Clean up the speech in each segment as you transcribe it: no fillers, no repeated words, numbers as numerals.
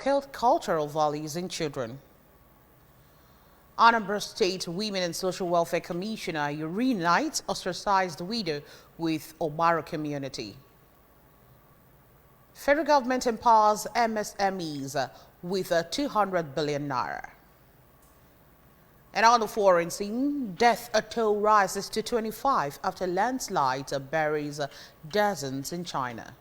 inculcate cultural values in children. Anambra State Women and Social Welfare Commissioner reunites ostracized widow with Obaro community. Federal government empowers MSMEs with 200 billion naira. And on the foreign scene, death toll rises to 25 after landslide buries dozens in China.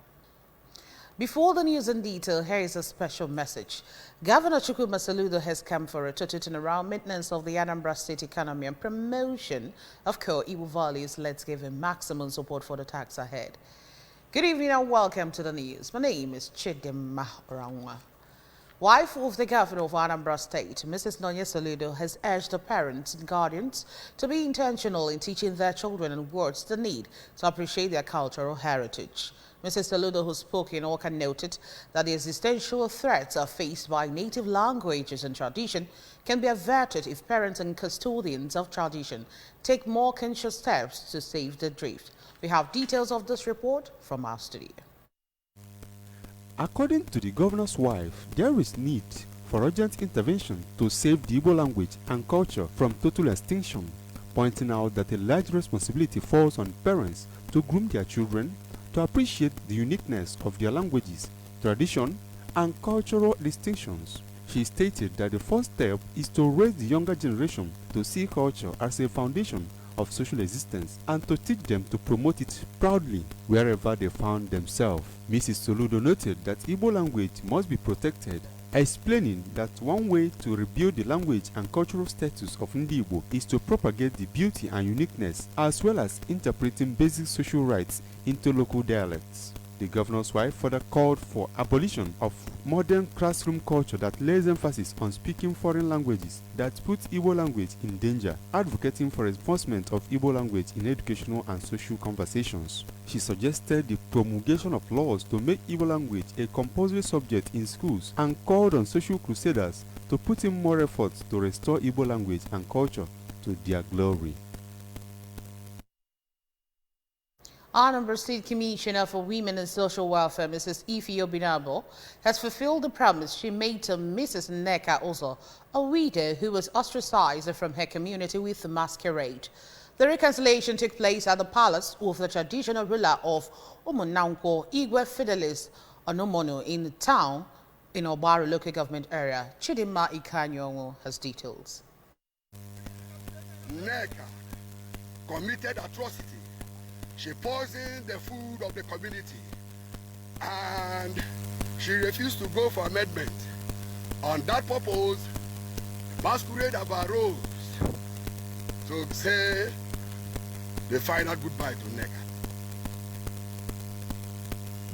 Before the news in detail, here is a special message. Governor Chukwuma Soludo has come for a total turnaround maintenance of the Anambra State economy and promotion of core Igbo values. Let's give him maximum support for the tax ahead. Good evening and welcome to the news. My name is Chidimma Orangwa. Wife of the governor of Anambra State, Mrs. Nonya Soludo, has urged the parents and guardians to be intentional in teaching their children and wards the need to appreciate their cultural heritage. Mrs. Soludo, who spoke in Oka, noted that the existential threats are faced by native languages and tradition can be averted if parents and custodians of tradition take more conscious steps to save the drift. We have details of this report from our studio. According to the governor's wife, there is need for urgent intervention to save the Igbo language and culture from total extinction, pointing out that a large responsibility falls on parents to groom their children to appreciate the uniqueness of their languages, tradition, and cultural distinctions. She stated that the first step is to raise the younger generation to see culture as a foundation of social existence and to teach them to promote it proudly wherever they found themselves. Mrs. Soludo noted that Igbo language must be protected, explaining that one way to rebuild the language and cultural status of Ndi Igbo is to propagate the beauty and uniqueness as well as interpreting basic social rights into local dialects. The governor's wife further called for abolition of modern classroom culture that lays emphasis on speaking foreign languages that put Igbo language in danger, advocating for enforcement of Igbo language in educational and social conversations. She suggested the promulgation of laws to make Igbo language a compulsory subject in schools and called on social crusaders to put in more efforts to restore Igbo language and culture to their glory. Anambra State Commissioner for Women and Social Welfare, Mrs. Ife Obinabo, has fulfilled the promise she made to Mrs. Nneka Uzo, a widow who was ostracized from her community with the masquerade. The reconciliation took place at the palace with the traditional ruler of Umunnankwo, Igwe Fidelis Onomono, in the town in Obaro local government area. Chidimma Ikanyongo has details. Nneka committed atrocity. She poisoned the food of the community and she refused to go for amendment. On that purpose, masquerade have arose to say the final goodbye to Nneka.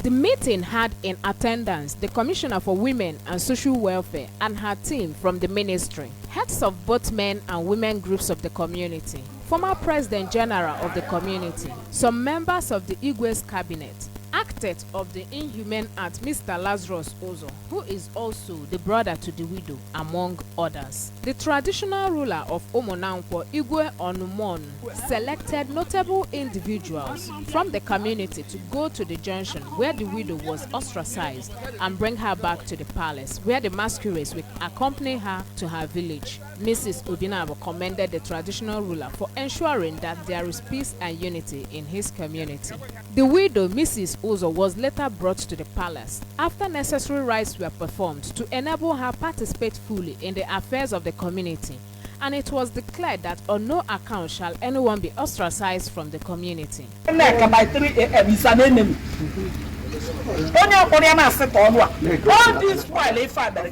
The meeting had in attendance the Commissioner for Women and Social Welfare and her team from the ministry, heads of both men and women groups of the community, former President General of the community, some members of the Igwe's cabinet, architect of the inhumane act Mr. Lazarus Uzo, who is also the brother to the widow, among others. The traditional ruler of Umunnankwo, Igwe Onumon, selected notable individuals from the community to go to the junction where the widow was ostracized and bring her back to the palace, where the masquerades will accompany her to her village. Mrs. Obinabo commended the traditional ruler for ensuring that there is peace and unity in his community. The widow, Mrs. Uzo, was later brought to the palace after necessary rites were performed to enable her participate fully in the affairs of the community, and it was declared that on no account shall anyone be ostracized from the community. All this while if I can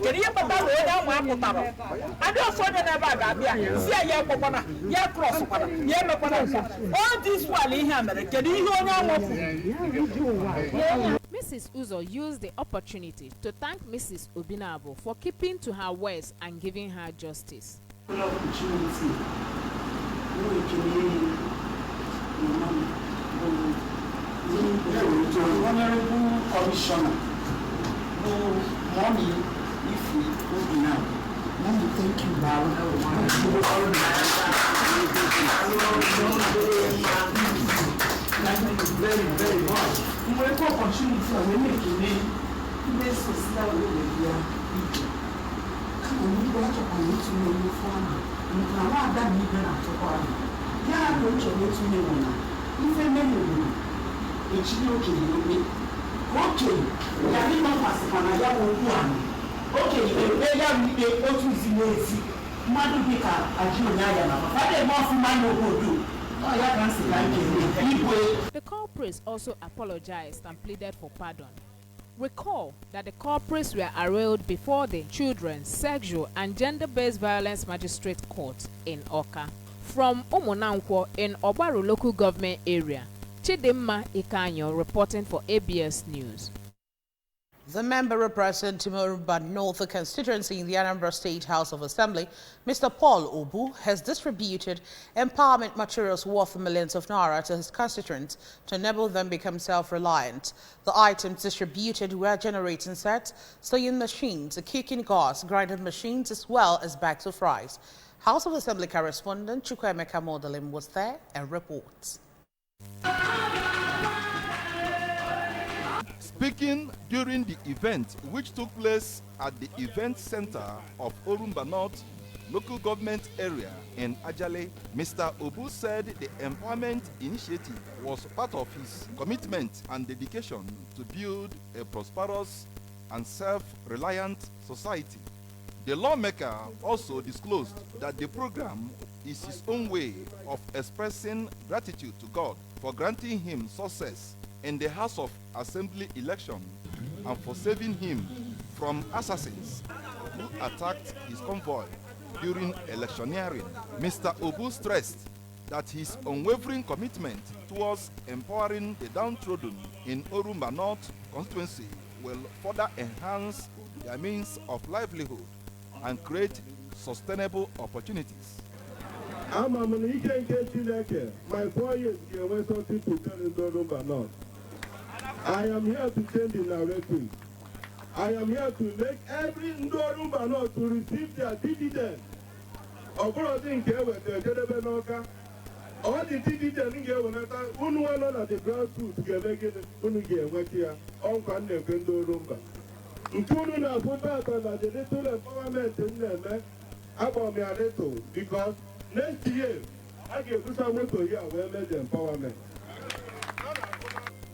you Mrs. Uzo used the opportunity to thank Mrs. Obinabo for keeping to her words and giving her justice. Honorable Commissioner, money if we open now. Thank you, very, very much. We will opportunity for women to make this society. otu n'ofu ahụ nke na ada na ibe na-atụkwa ahụ ya bụ nchọrọ otu n'ewu na ife mmeri obodo echiri okenye n'okpe okenye ya ịgbakwasịkwa na ya bụ okwu ahụ okenye ekpe ya bụ ikpe otu ziri ezi mmadụ dị ka ajụnanya na maka ebe ọfụma n'obodo ọ ya ka nsị ka nkele igwe. The culprits also apologized and pleaded for pardon. Recall that the culprits were arraigned before the Children's Sexual and Gender-Based Violence Magistrate Court in Awka. From Omonankwo in Obaru Local Government Area, Chidimma Ikanyo reporting for ABS News. The member representing Timorumba North constituency in the Anambra State House of Assembly, Mr. Paul Obu, has distributed empowerment materials worth millions of naira to his constituents to enable them become self-reliant. The items distributed were generating sets, sewing machines, cooking gas, grinding machines, as well as bags of rice. House of Assembly correspondent Chukwuemeka Modelim was there and reports. Speaking during the event, which took place at the event center of Orumba North local government area in Ajale, Mr. Obu said the empowerment initiative was part of his commitment and dedication to build a prosperous and self-reliant society. The lawmaker also disclosed that the program is his own way of expressing gratitude to God for granting him success in the House of Assembly election and for saving him from assassins who attacked his convoy during electioneering. Mr. Obu stressed that his unwavering commitment towards empowering the downtrodden in Orumba North constituency will further enhance their means of livelihood and create sustainable opportunities. I'm an Chineke. My 4 years here went something to tell in Orumba North. I am here to change the narrative. I am here to make every Orumba North to receive their dividend. All the dividend in here, one at the grassroots, here, on Orumba. Including a put out on the little empowerment in them, about me a little, because next year, I give someone to here where the empowerment.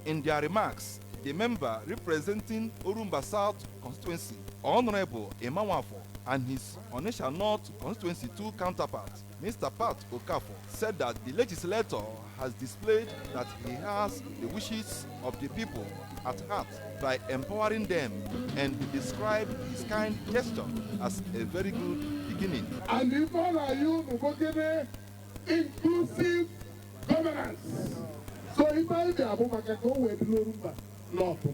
In their remarks, the member representing Orumba South constituency, Honorable Emawafo, and his Onitsha North constituency 2 counterpart, Mr. Pat Okafor, said that the legislator has displayed that he has the wishes of the people at heart by empowering them, and he described his kind gesture as a very good beginning. And even are you inclusive governance? So if I be able to go with Orumba North,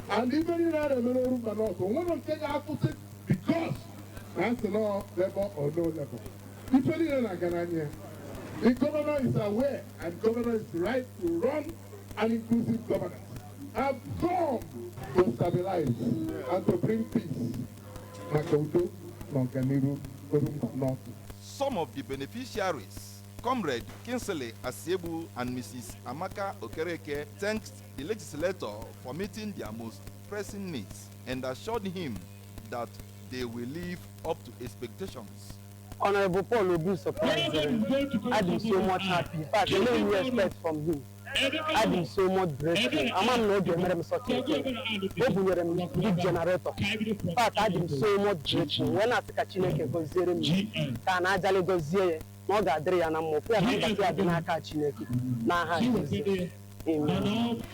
and even in Orumba North, one of them have to say because that's no level or no level. People in Agananya, the governor is aware and the governor is right to run an inclusive governance. Have come to stabilize and to bring peace. Makoto, Manganiru, Orumba North. Some of the beneficiaries, Comrade Kinsley Asiebu and Mrs. Amaka Okereke, thanked the legislator for meeting their most pressing needs and assured him that they will live up to expectations. Honorable Paul Obu surprised him. I been so much happy. In fact, I didn't expect from him. I been so much grateful. I'm not going to such a big generator. In fact, I been so much grateful. When I take a Chineke go zero me, can I jolly go zero? No gadri and I'm more. I'm not going to catch Chineke.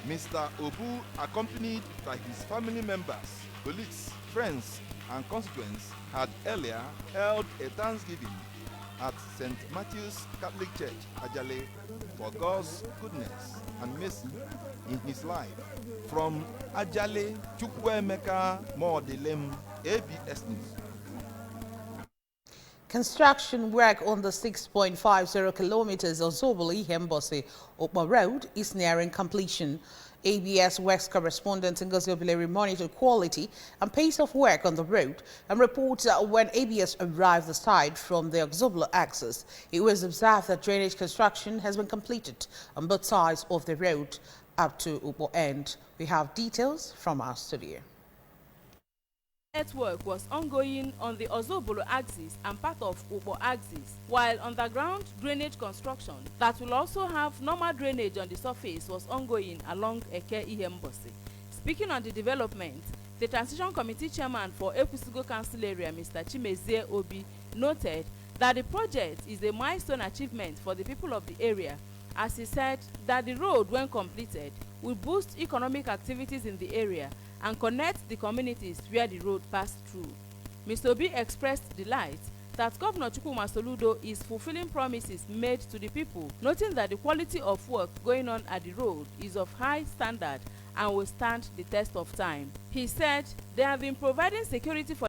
Mr. Obu, accompanied by his family members, colleagues, friends, and constituents, had earlier held a Thanksgiving at St. Matthew's Catholic Church, Ajale, for God's goodness and mercy in his life. From Ajale, Chukwuemeka Modelim, ABS News. Construction work on the 6.50 kilometers of Zoboli-Hembosi-Okpa Road is nearing completion. ABS Works correspondent Ngozi Obileri monitored quality and pace of work on the road and reports that when ABS arrived the site from the Oxobolo axis, it was observed that drainage construction has been completed on both sides of the road up to Ukpo end. We have details from our studio. Earthwork was ongoing on the Ozobolo axis and part of Ubo axis, while underground drainage construction that will also have normal drainage on the surface was ongoing along Eke Ihembosi. Speaking on the development, the Transition Committee Chairman for Ekwusigo Council Area, Mr. Chimezie Obi, noted that the project is a milestone achievement for the people of the area, as he said that the road, when completed, will boost economic activities in the area and connect the communities where the road passed through. Mr. Obi expressed delight that Governor Chukwuma Soludo is fulfilling promises made to the people, noting that the quality of work going on at the road is of high standard and will stand the test of time. He said they have been providing security for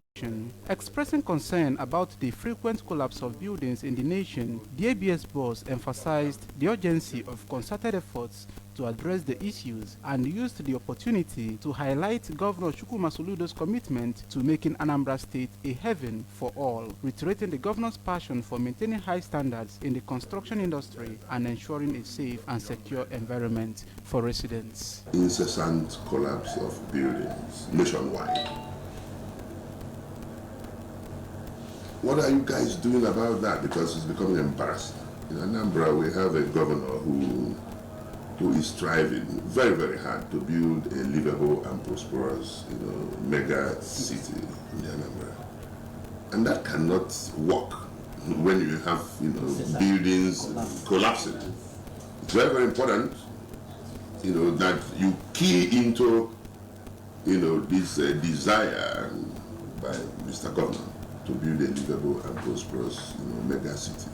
expressing concern about the frequent collapse of buildings in the nation. The ABS boss emphasized the urgency of concerted efforts to address the issues and used the opportunity to highlight Governor Chukwuma Soludo's commitment to making Anambra State a haven for all, reiterating the governor's passion for maintaining high standards in the construction industry and ensuring a safe and secure environment for residents. Incessant collapse of buildings nationwide. What are you guys doing about that? Because it's becoming embarrassing. In Anambra, we have a governor who is striving very, very hard to build a livable and prosperous, mega city in Anambra. And that cannot work when you have, buildings collapsing. It's very, very important, that you key into, this desire by Mr. Governor to build a livable and prosperous, mega city.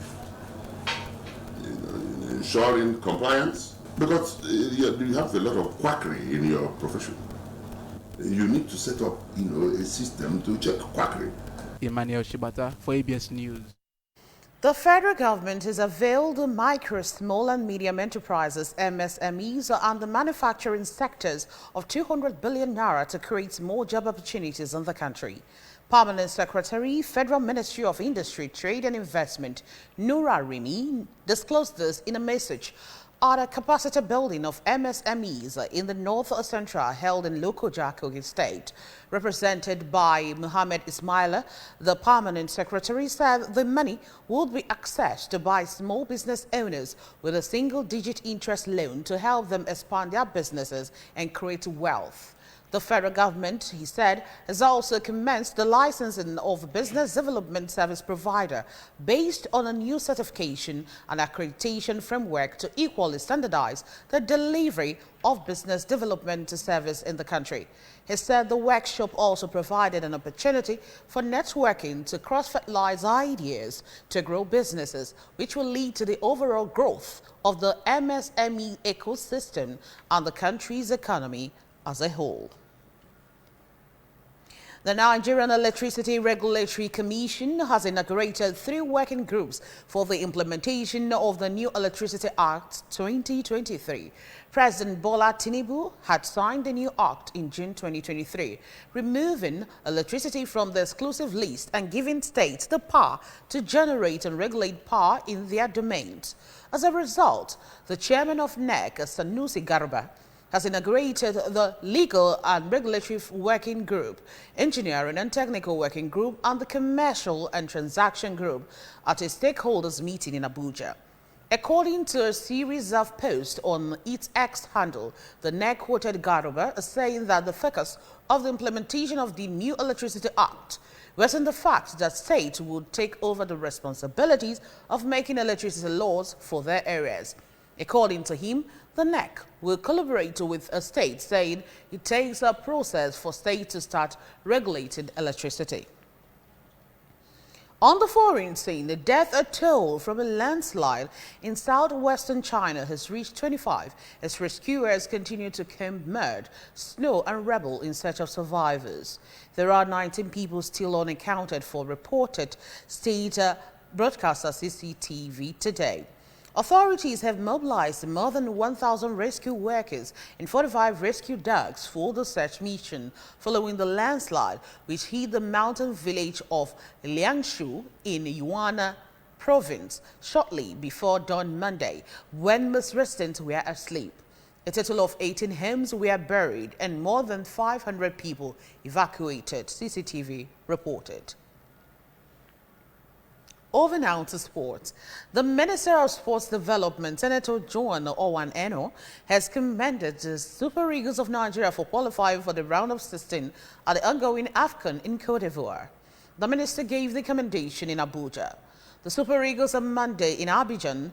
Ensuring compliance, because you have a lot of quackery in your profession. You need to set up, a system to check quackery. Emmanuel Shibata for ABS News. The federal government has availed the micro, small and medium enterprises, MSMEs, and the manufacturing sectors of 200 billion naira to create more job opportunities in the country. Permanent Secretary, Federal Ministry of Industry, Trade and Investment, Nura Rimi, disclosed this in a message at a capacity building of MSMEs in the North Central held in Lokoja, Kogi State. Represented by Muhammad Ismaila, the Permanent Secretary said the money would be accessed by small business owners with a single-digit interest loan to help them expand their businesses and create wealth. The federal government, he said, has also commenced the licensing of a business development service provider based on a new certification and accreditation framework to equally standardize the delivery of business development service in the country. He said the workshop also provided an opportunity for networking to cross-fertilize ideas to grow businesses, which will lead to the overall growth of the MSME ecosystem and the country's economy as a whole. The Nigerian Electricity Regulatory Commission has inaugurated 3 working groups for the implementation of the new Electricity Act 2023. President Bola Tinubu had signed the new act in June 2023, removing electricity from the exclusive list and giving states the power to generate and regulate power in their domains. As a result, the chairman of NEC, Sanusi Garba, has inaugurated the Legal and Regulatory Working Group, Engineering and Technical Working Group, and the Commercial and Transaction Group at a stakeholders meeting in Abuja. According to a series of posts on its X handle, the NEC quoted Garuba as saying that the focus of the implementation of the new Electricity Act was in the fact that states would take over the responsibilities of making electricity laws for their areas. According to him, the NEC will collaborate with a state, saying it takes a process for states to start regulating electricity. On the foreign scene, the death toll from a landslide in southwestern China has reached 25 as rescuers continue to comb mud, snow and rubble in search of survivors. There are 19 people still unaccounted for, reported state broadcaster CCTV today. Authorities have mobilized more than 1,000 rescue workers and 45 rescue dogs for the search mission following the landslide which hit the mountain village of Liangshu in Yunnan province shortly before dawn Monday when most residents were asleep. A total of 18 homes were buried and more than 500 people evacuated, CCTV reported. Over now to sports. The Minister of Sports Development, Senator John Owan Eno, has commended the Super Eagles of Nigeria for qualifying for the round of 16 at the ongoing AFCON in Cote d'Ivoire. The minister gave the commendation in Abuja. The Super Eagles on Monday in Abidjan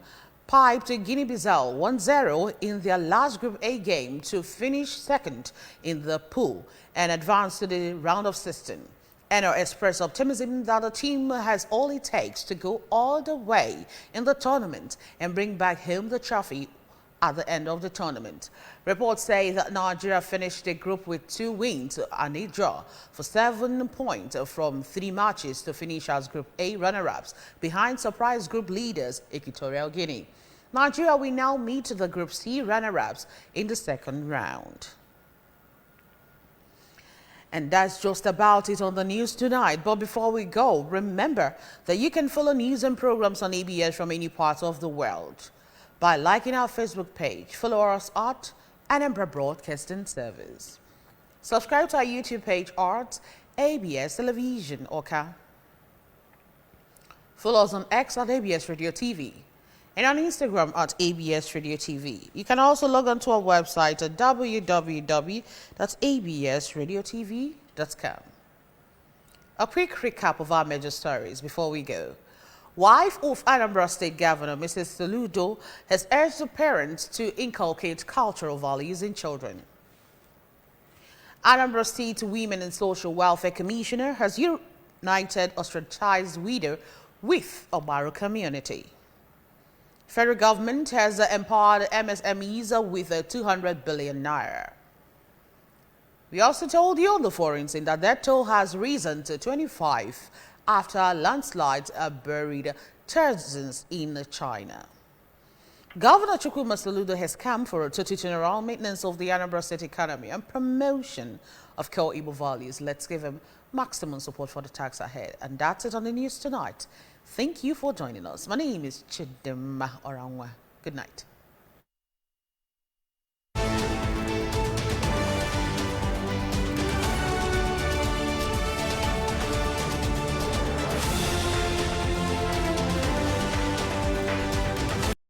piped Guinea-Bissau 1-0 in their last Group A game to finish second in the pool and advance to the round of 16. Eno expressed optimism that the team has all it takes to go all the way in the tournament and bring back home the trophy at the end of the tournament. Reports say that Nigeria finished the group with 2 wins and a draw for 7 points from 3 matches to finish as Group A runner-ups behind surprise group leaders Equatorial Guinea. Nigeria will now meet the Group C runner-ups in the second round. And that's just about it on the news tonight. But before we go, remember that you can follow news and programs on ABS from any part of the world by liking our Facebook page. Follow us at Anambra Broadcasting Service. Subscribe to our YouTube page at ABS Television Oka. Follow us on X at ABS Radio TV and on Instagram at ABS Radio TV. You can also log on to our website at www.absradiotv.com. A quick recap of our major stories before we go. Wife of Anambra State Governor Mrs. Soludo has urged the parents to inculcate cultural values in children. Anambra State Women and Social Welfare Commissioner has united ostracized widow with Obaru community. Federal government has empowered MSMEs with 200 billion naira. We also told you on the foreign scene that their toll has risen to 25 after landslides buried thousands in China. Governor Chukwuma Soludo has come for a total general maintenance of the Anambra State economy and promotion of core Igbo values. Let's give him maximum support for the tax ahead. And that's it on the news tonight. Thank you for joining us. My name is Chidema Oranwa. Good night.